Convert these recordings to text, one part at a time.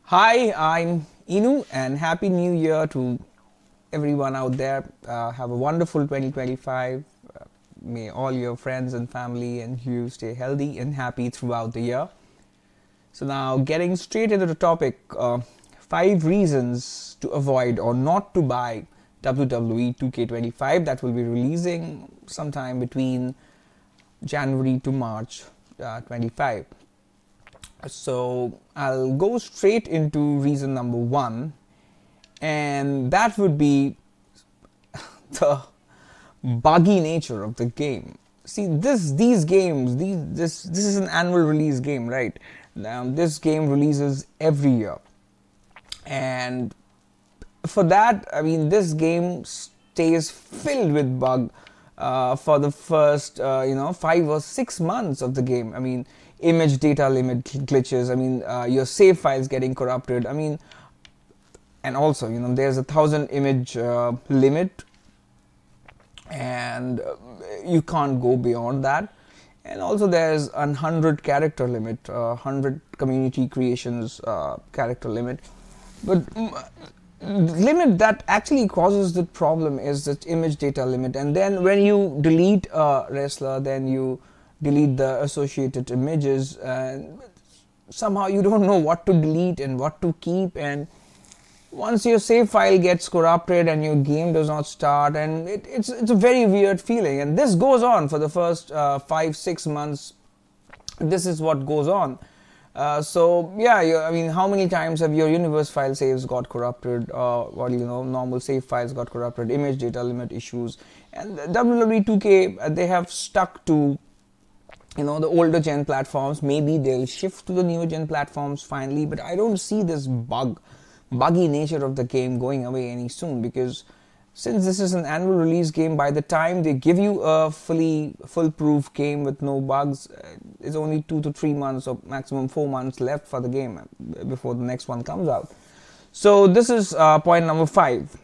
Hi, I'm Inu, and Happy New Year to everyone out there. Have a wonderful 2025. May all your friends and family and you stay healthy and happy throughout the year. So, now getting straight into the topic, 5 reasons to avoid or not to buy WWE 2k25 that will be releasing sometime between January to March 25. So I'll go straight into reason number one, and that would be the buggy nature of the game. See, these games, this is an annual release game, right? This game releases every year, and for that, I mean, this game stays filled with for the first 5 or 6 months of the game. I mean, image data limit glitches. I mean, your save files getting corrupted. I mean, and also, there's 1,000 image limit, and you can't go beyond that. And also, there's 100 character limit, 100 community creations character limit. But limit that actually causes the problem is the image data limit, and then when you delete a wrestler, then you delete the associated images, and somehow you don't know what to delete and what to keep, and once your save file gets corrupted and your game does not start, and it's a very weird feeling, and this goes on for the first 5-6 months. This is what goes on. So yeah, I mean, how many times have your universe file saves got corrupted, or normal save files got corrupted, image data limit issues, and WWE 2K, they have stuck to the older gen platforms. Maybe they'll shift to the newer gen platforms finally, but I don't see this buggy nature of the game going away any soon, because since this is an annual release game, by the time they give you a foolproof game with no bugs, it's only 2 to 3 months or maximum 4 months left for the game before the next one comes out. So this is point number 5.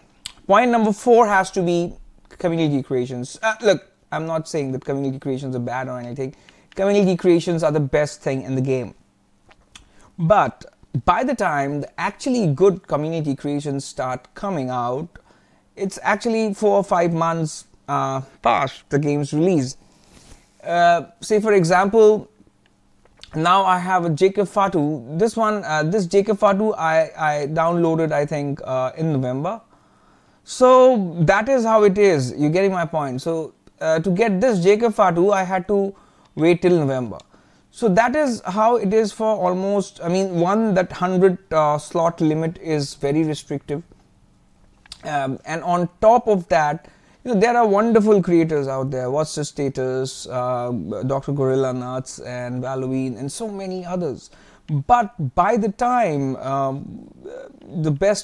Point number 4 has to be community creations. Look, I'm not saying that community creations are bad or anything. Community creations are the best thing in the game. But by the time the actually good community creations start coming out, it's actually 4 or 5 months past the game's release. Say for example, now I have a Jacob Fatu. This Jacob Fatu I downloaded, I think, in November. So that is how it is. You're getting my point. So to get this Jacob Fatu, I had to wait till November. So that is how it is for almost. I mean, that 100 slot limit is very restrictive. And on top of that, there are wonderful creators out there. What's the status? Dr. Gorilla Nuts and Halloween and so many others. But by the time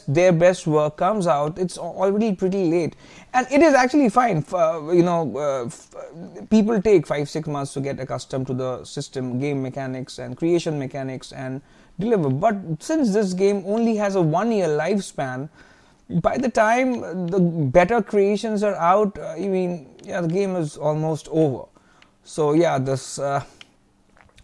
their best work comes out, it's already pretty late, and it is actually fine. People take 5-6 months to get accustomed to the system, game mechanics, and creation mechanics, and deliver. But since this game only has a 1-year lifespan, by the time the better creations are out, the game is almost over. So yeah, this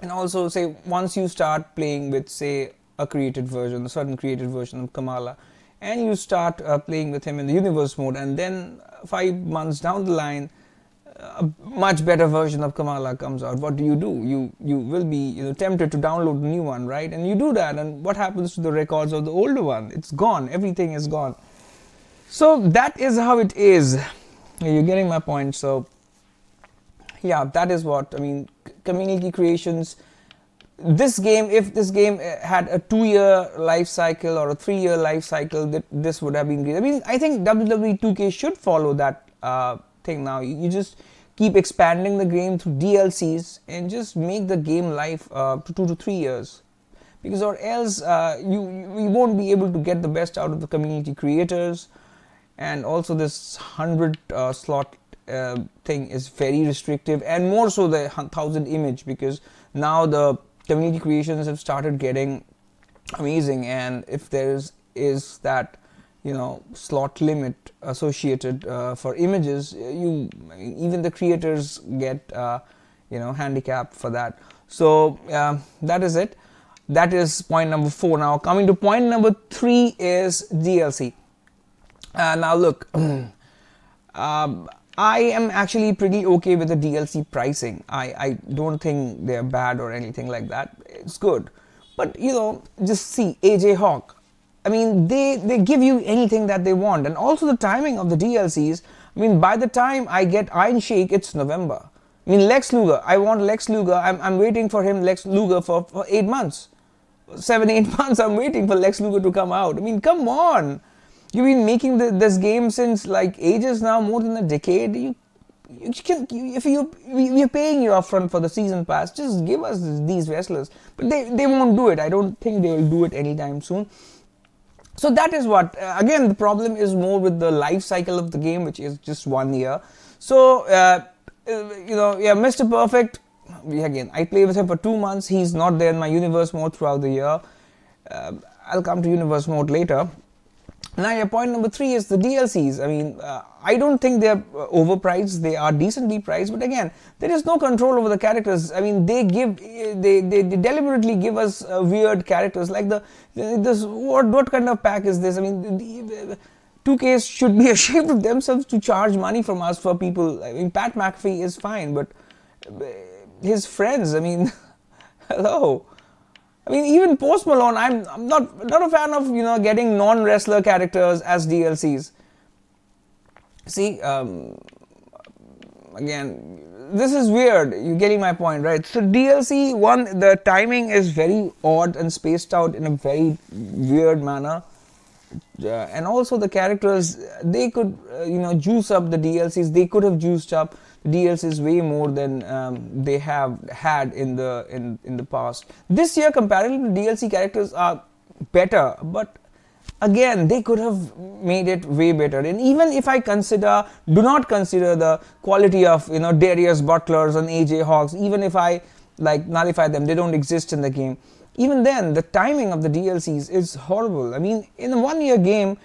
and also, say, once you start playing with, say, a certain created version of Kamala, and you start playing with him in the universe mode, and then 5 months down the line, a much better version of Kamala comes out. What do? You will be tempted to download the new one, right? And you do that, and what happens to the records of the older one? It's gone. Everything is gone. So that is how it is. You're getting my point. So yeah, that is what I mean. Community creations. If this game had a 2-year life cycle or a 3-year life cycle, this would have been great. I mean, I think WWE 2K should follow that thing now. You just keep expanding the game through DLCs and just make the game life to 2 to 3 years, because or else you won't be able to get the best out of the community creators. And also this 100 slot thing is very restrictive, and more so the 1,000 image, because now the community creations have started getting amazing, and if there is that slot limit associated for images, even the creators get handicapped for that. So that is it. That is point number 4. Now coming to point number 3 is DLC. Now look, I am actually pretty okay with the DLC pricing. I don't think they're bad or anything like that. It's good. But just see AJ Hawk. I mean, they give you anything that they want. And also the timing of the DLCs. I mean, by the time I get Iron Sheik, it's November. I mean, Lex Luger. I want Lex Luger. I'm waiting for him, Lex Luger, for 8 months. 7-8 months I'm waiting for Lex Luger to come out. I mean, come on. You've been making this game since like ages now, more than a decade. If we're paying you upfront for the season pass, just give us these wrestlers. But they won't do it. I don't think they will do it anytime soon. So that is what, again, the problem is more with the life cycle of the game, which is just 1 year. So, Mr. Perfect, again, I play with him for 2 months. He's not there in my universe mode throughout the year. I'll come to universe mode later. Now, yeah, point number 3 is the DLCs. I mean, I don't think they're overpriced. They are decently priced, but again, there is no control over the characters. I mean, they deliberately give us weird characters like what kind of pack is this? I mean, 2K should be ashamed of themselves to charge money from us for people. I mean, Pat McAfee is fine, but his friends, I mean, hello. I mean, even Post Malone, I'm not a fan of getting non-wrestler characters as DLCs. See, again, this is weird. You're getting my point, right? So DLC 1, the timing is very odd and spaced out in a very weird manner. And also the characters, they could juice up the DLCs. They could have juiced up DLCs way more than they have had in the past. This year, comparatively, DLC characters are better, but again, they could have made it way better. And even if I do not consider the quality of Darius Butlers and AJ Hawks, even if I nullify them, they don't exist in the game. Even then, the timing of the DLCs is horrible. I mean, in a 1 year game,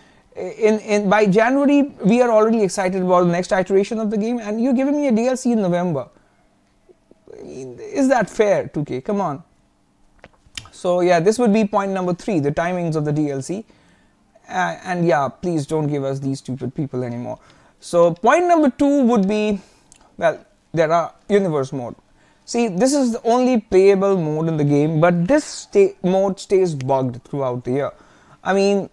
by January, we are already excited about the next iteration of the game, and you're giving me a DLC in November. I mean, is that fair, 2K? Come on. So yeah, this would be point number 3, the timings of the DLC. And yeah, please don't give us these stupid people anymore. So point number 2 would be, well, there are universe mode. See, this is the only playable mode in the game, but this mode stays bugged throughout the year. I mean,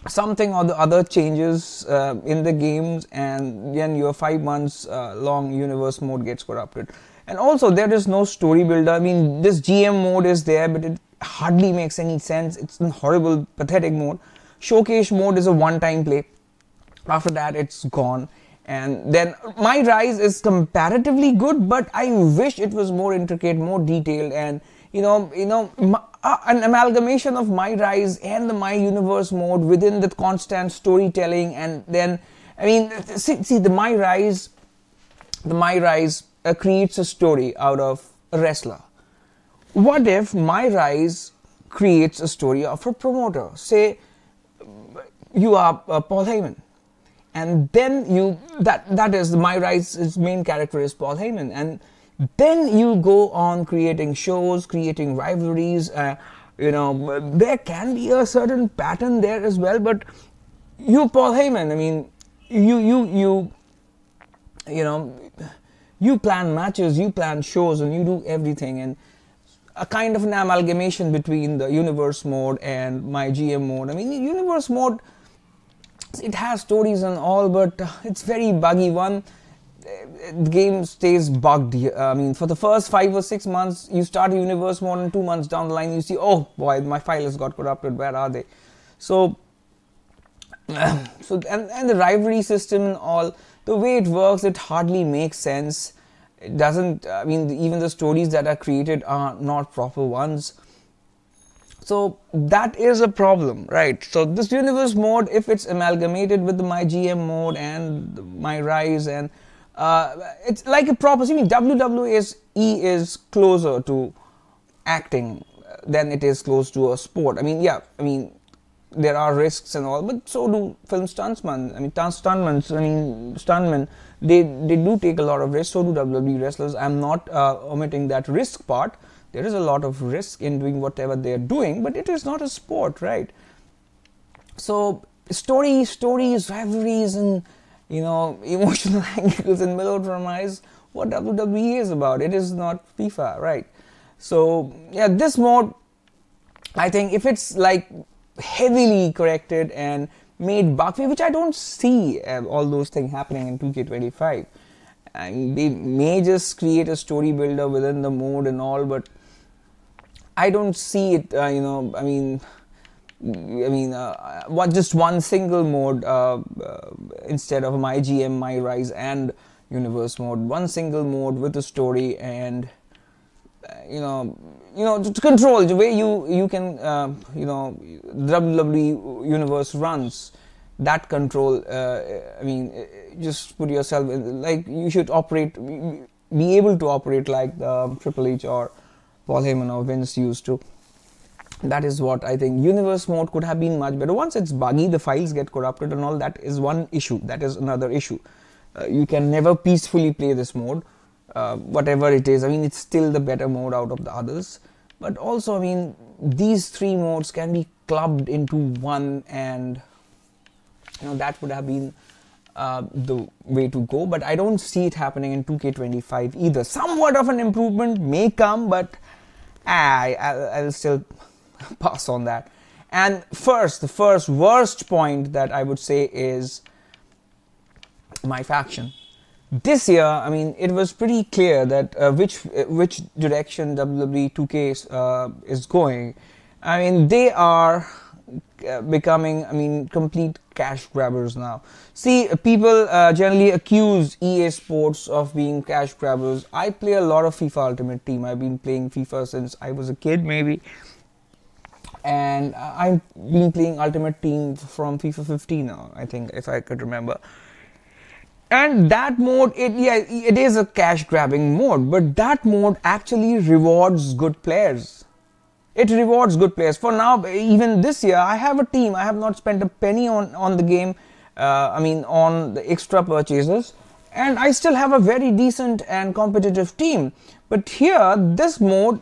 something or the other changes in the games, and then your 5 months long universe mode gets corrupted. And also, there is no story builder. I mean, this GM mode is there, but it hardly makes any sense. It's a horrible, pathetic mode. Showcase mode is a one-time play. After that, it's gone. And then My Rise is comparatively good, but I wish it was more intricate, more detailed, and an amalgamation of My Rise and the My Universe mode within the constant storytelling. And then, I mean, see the My Rise creates a story out of a wrestler. What if My Rise creates a story of a promoter? Say you are Paul Heyman. And then that is the My Rise's main character is Paul Heyman, and then you go on creating shows, creating rivalries. There can be a certain pattern there as well, but you Paul Heyman, I mean, you plan matches, you plan shows, and you do everything, and a kind of an amalgamation between the universe mode and MyGM mode. I mean, the universe mode, it has stories and all, but it's very buggy. The game stays bugged. I mean, for the first 5 or 6 months, you start a universe mode, and 2 months down the line, you see, oh boy, my file has got corrupted. Where are they? So and the rivalry system and all, the way it works, it hardly makes sense. It doesn't. I mean, even the stories that are created are not proper ones. So that is a problem, right? So this universe mode, if it's amalgamated with the MyGM mode and My Rise, and it's like a proper. I mean, WWE is closer to acting than it is close to a sport. I mean, yeah, I mean, there are risks and all, but so do film stuntmen. I mean, stuntmen. They do take a lot of risks. So do WWE wrestlers. I'm not omitting that risk part. There is a lot of risk in doing whatever they are doing, but it is not a sport, right? So stories, rivalries, and emotional angles and melodrama is what WWE is about. It is not FIFA, right? So yeah, this mode, I think if it's like heavily corrected and made bug-free, which I don't see all those things happening in 2K25. And they may just create a story builder within the mode and all, but I don't see it. Just one single mode instead of MyGM, MyRise, and Universe mode. One single mode with a story and to control the way you can WWE universe runs. That control, just put yourself in, like, you should be able to operate like Triple H or Paul Heyman or Vince used to. That is what I think. Universe mode could have been much better. Once it's buggy, the files get corrupted and all, that is one issue. That is another issue. You can never peacefully play this mode, whatever it is. It's still the better mode out of the others. But also, these three modes can be clubbed into one, and that would have been the way to go. But I don't see it happening in 2K25 either. Somewhat of an improvement may come, but I'll still pass on that. And the first worst point that I would say is my faction. This year, it was pretty clear that which direction WWE 2K is going. They are becoming complete cash grabbers now. See, people generally accuse EA Sports of being cash grabbers. I play a lot of FIFA Ultimate Team. I've been playing FIFA since I was a kid, maybe. And I've been playing Ultimate Team from FIFA 15 now, I think, if I could remember. And that mode, it is a cash grabbing mode, but that mode actually rewards good players. It rewards good players. For now, even this year, I have a team. I have not spent a penny on the game, on the extra purchases, and I still have a very decent and competitive team. But here, this mode,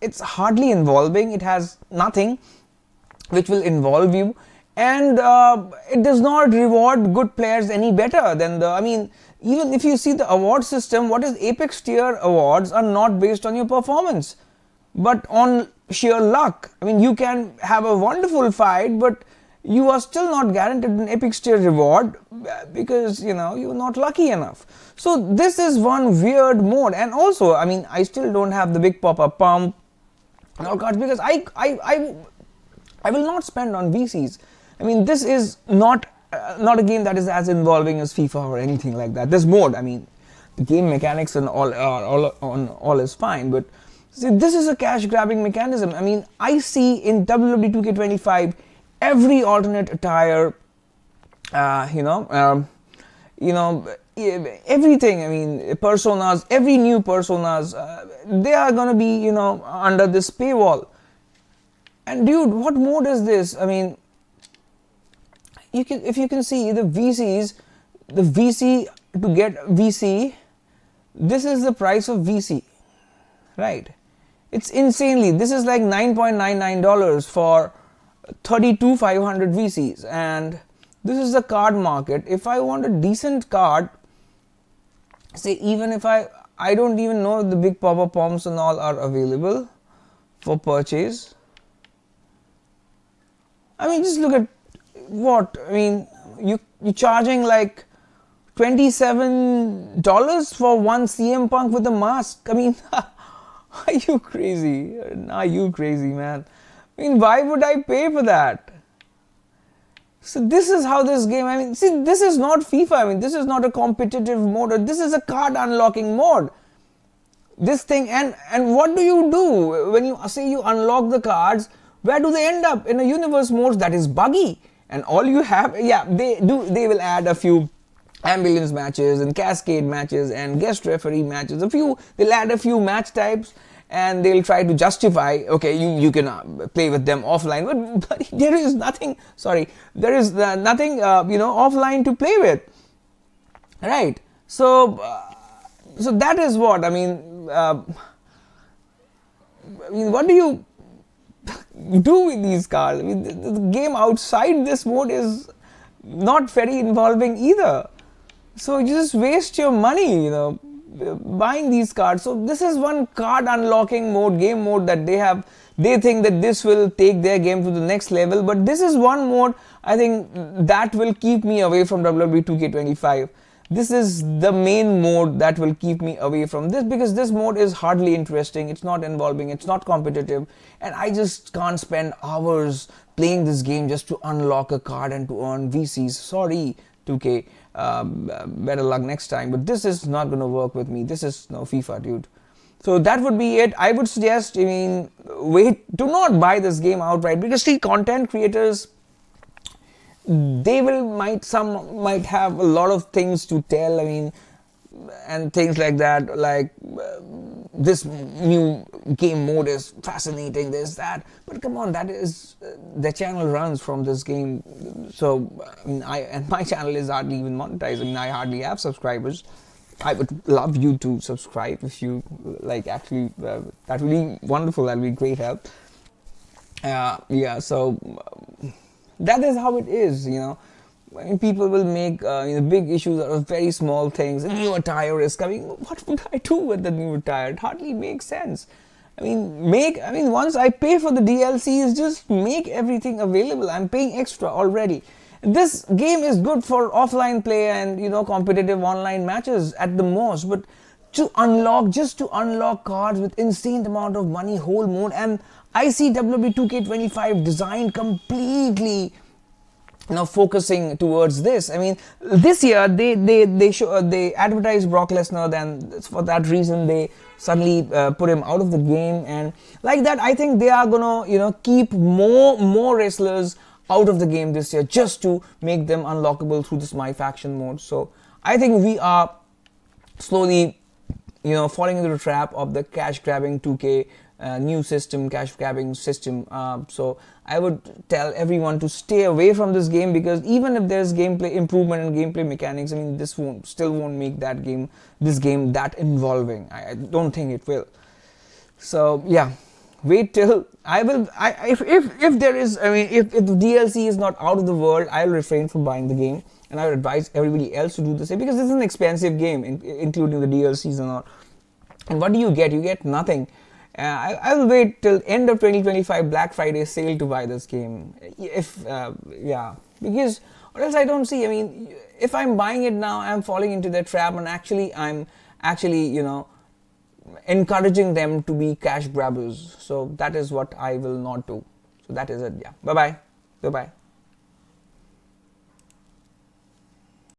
it's hardly involving. It has nothing which will involve you. And it does not reward good players any better than even if you see the award system, what is Apex tier awards are not based on your performance, but on sheer luck. You can have a wonderful fight, but you are still not guaranteed an Apex tier reward because, you're not lucky enough. So this is one weird mode. And also, I still don't have the big pop-up pump and all cards because I will not spend on VCs. This is not a game that is as involving as FIFA or anything like that. This mode, the game mechanics and all is fine, but see, this is a cash grabbing mechanism. I see in WWE 2K25 every alternate attire, everything. Personas, every new personas, they are gonna be under this paywall. And dude, what mode is this? If you can see the VCs, the VC to get VC, this is the price of VC, right? It's insanely. This is like $9.99 for 500 VCs, and this is the card market. If I want a decent card, say even if I don't even know if the big pop-up pumps and all are available for purchase. Just look at what you're charging like $27 for one CM Punk with a mask. Are you crazy? Are you crazy, man? Why would I pay for that? So this is how this game, see, this is not FIFA. This is not a competitive mode. This is a card unlocking mode. This thing, and what do you do when you say you unlock the cards? Where do they end up? In a universe mode that is buggy. And all you have, they will add a few ambulance matches and cascade matches and guest referee matches. They'll add a few match types, and they'll try to justify, okay, you can play with them offline, but there is nothing. There is nothing offline to play with, right? So that is what I mean, what do you do with these cards? I mean, the game outside this mode is not very involving either. So you just waste your money, buying these cards. So this is one card unlocking mode, game mode that they have. They think that this will take their game to the next level, but this is one mode I think that will keep me away from WWE 2k25. This is the main mode that will keep me away from this, because this mode is hardly interesting, it's not involving, it's not competitive, and I just can't spend hours playing this game just to unlock a card and to earn VCs. Sorry 2k, better luck next time, but this is not going to work with me. This is no FIFA, dude. So that would be it. I would suggest, wait, do not buy this game outright, because see, content creators, some might have a lot of things to tell, and things like that, like this new game mode is fascinating, this, that, but come on, that is, the channel runs from this game. So, and my channel is hardly even monetized. I hardly have subscribers. I would love you to subscribe if you like, actually, that would be wonderful, that would be great help. Yeah, so that is how it is, people will make big issues out of very small things. A new attire is coming. What would I do with the new attire? It hardly makes sense. Once I pay for the DLCs, just make everything available. I'm paying extra already. This game is good for offline play and competitive online matches at the most, but just to unlock cards with insane amount of money, whole mode, and I see WWE 2k25 designed completely focusing towards this. This year they advertised Brock Lesnar, then for that reason they suddenly put him out of the game, and like that I think they are gonna keep more wrestlers out of the game this year just to make them unlockable through this My Faction mode. So I think we are slowly falling into the trap of the cash grabbing 2k new system, cash grabbing system. So I would tell everyone to stay away from this game, because even if there's gameplay improvement and gameplay mechanics, this still won't make this game that involving. I don't think it will. So yeah, wait till if there is, if the DLC is not out of the world, I'll refrain from buying the game, and I would advise everybody else to do the same, because this is an expensive game, including the DLCs and all. And what do you get? You get nothing. I will wait till end of 2025 Black Friday sale to buy this game, because or else I don't see. If I'm buying it now, I'm falling into that trap, and I'm encouraging them to be cash grabbers. So that is what I will not do. So that is it. Yeah. Bye bye.